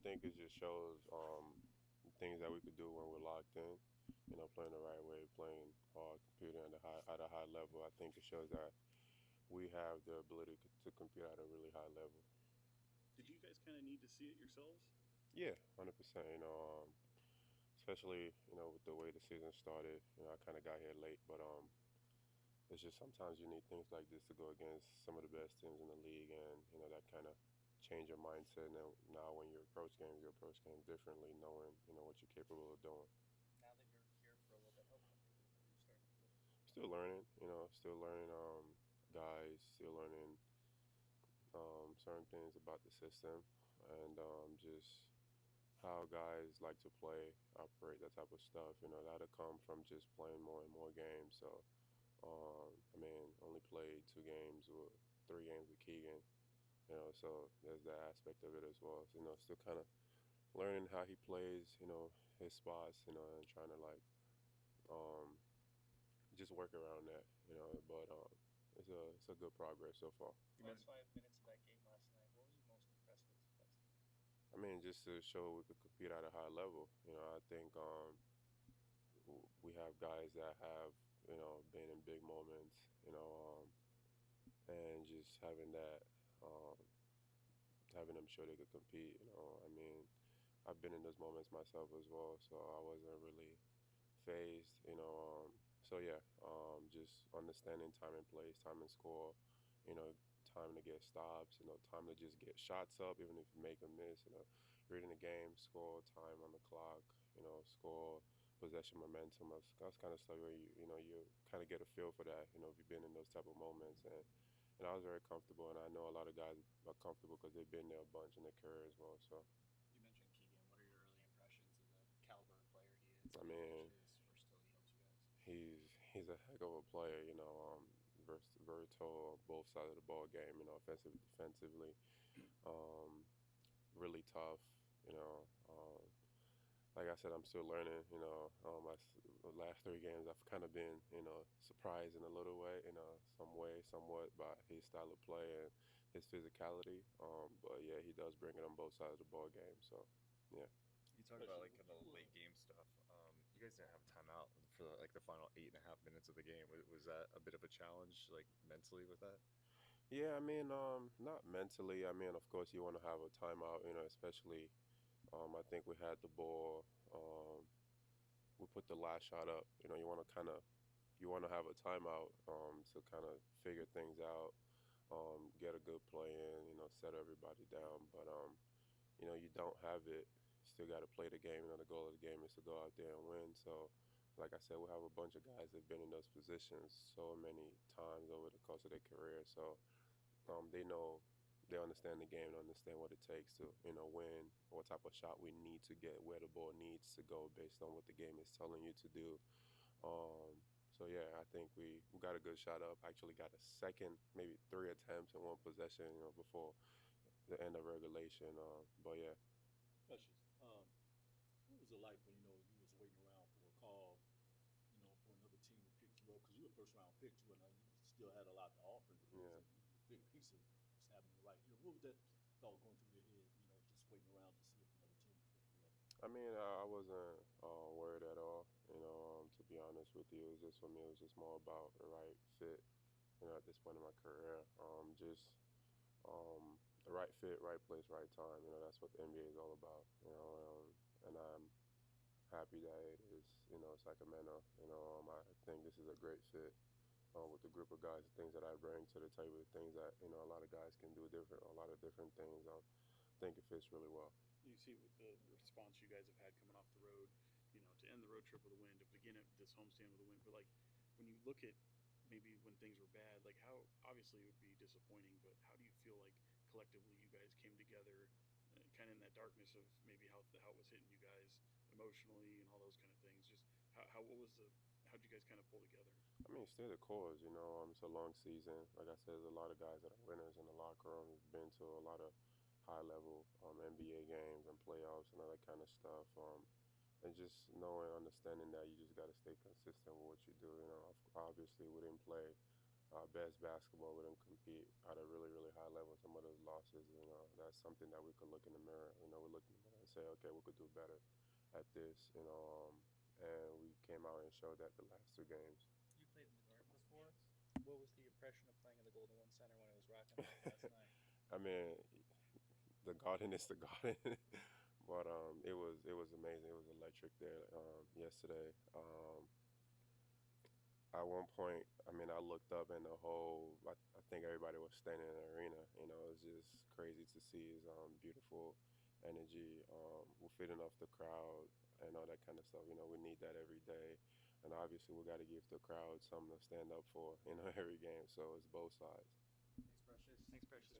think it just shows things that we could do when we're locked in. Playing the right way, playing hard, competing at a high level. I think it shows that we have the ability to compete at a really high level. Did you guys kind of need to see it yourselves? Yeah, 100%. Especially with the way the season started. I kind of got here late, but it's just sometimes you need things like this to go against some of the best teams in the league, and that kind of change your mindset. And now when you approach games differently, knowing what you're capable of doing. Now that you're here for a little bit, how comfortable are you starting to feel? Still learning, still learning guys, still learning certain things about the system, and just how guys like to play, operate, that type of stuff. That'll come from just playing more and more games. So, I mean, only played 2 games or 3 games with Keegan. So there's that aspect of it as well. So, still kind of learning how he plays. His spots. And trying to like um, just work around that. But it's a good progress so far. Last 5 minutes of that game last night, what were you most impressed with defensively? I mean, just to show we could compete at a high level. I think we have guys that have been in big moments. And just um, having them show they could compete. I mean, I've been in those moments myself as well, so I wasn't really phased. So yeah, just understanding time and place, time and score. You know, time to get stops. Time to just get shots up, even if you make a miss. Reading the game, score, time on the clock. Score, possession momentum. That's kind of stuff where you kind of get a feel for that. If you've been in those type of moments, and I was very comfortable, and I know a lot of guys are comfortable because they've been there a bunch in their career as well. So, You mentioned Keegan. What are your early impressions of the caliber of player he is, I and how much mean, of his versatility helps you guys? he's a heck of a player. Versatile on both sides of the ball game. Offensively, defensively, um, really tough. You know, like I said, I'm still learning. The last 3 games, I've kind of been, surprised in a little way, some way, somewhat by his style of play and his physicality. But yeah, he does bring it on both sides of the ball game. So, yeah. You talk about like the late game stuff. You guys didn't have a timeout for like the final 8.5 minutes of the game. Was that a bit of a challenge, like mentally, with that? Yeah, I mean, not mentally. I mean, of course, you want to have a timeout, especially. I think we had the ball. We put the last shot up. You want to have a timeout to kind of figure things out, get a good play in, set everybody down. But you don't have it. Still got to play the game. The goal of the game is to go out there and win. So, like I said, we have a bunch of guys that've been in those positions so many times over the course of their career. So they know, they understand the game, and understand what it takes to win, what type of shot we need to get, where the ball needs to go based on what the game is telling you to do. Um, so yeah, I think we got a good shot up. Actually, got a second, maybe 3 attempts in one possession, before the end of regulation. But yeah, Precious, what was it like when you was waiting around for a call, for another team to pick you up because you were a first round pick too, and you still had a lot to offer. It was yeah. a big piece of just having you right here. What was that thought going through your head? Just waiting around to see if another team would pick you up. I mean, I wasn't worried at all. To be honest with you, it was just for me. It was just more about the right fit. At this point in my career, just the right fit, right place, right time. That's what the NBA is all about. And I'm happy that it is, Sacramento. I think this is a great fit with the group of guys, the things that I bring to the table, the things that a lot of guys can do different, a lot of different things. I think it fits really well. You see with the response you guys have had coming off the road, to end the road trip with a win, to begin it this homestand with a win. But like when you look at maybe when things were bad, like how obviously it would be disappointing, but how do you feel like collectively you guys came together, kind of in that darkness of maybe how it was hitting you guys emotionally and all those kind of things? Just how what was the how'd you guys kind of pull together? I mean, stay the course. It's a long season. Like I said, there's a lot of guys that are winners in the locker room. We've been to a lot of high level NBA games and playoffs and all that kind of stuff. And just knowing, understanding that you just got to stay consistent with what you do. Obviously, we didn't play best basketball. We didn't compete at a really, really high level. Some of those losses, that's something that we could look in the mirror. We look in the mirror say, okay, we could do better at this, and we came out and showed that the last two games. You played in the Garden before. What was the impression of playing in the Golden One Center when it was rocking out last night? I mean, the garden is the garden, but it was amazing. It was electric there yesterday. At one point, I mean, I looked up and I think everybody was standing in the arena. It was just crazy to see his beautiful energy. We're feeding off the crowd and all that kind of stuff. We need that every day. And obviously, we got to give the crowd something to stand up for, every game. So it's both sides. Thanks, Precious. Thanks, Precious.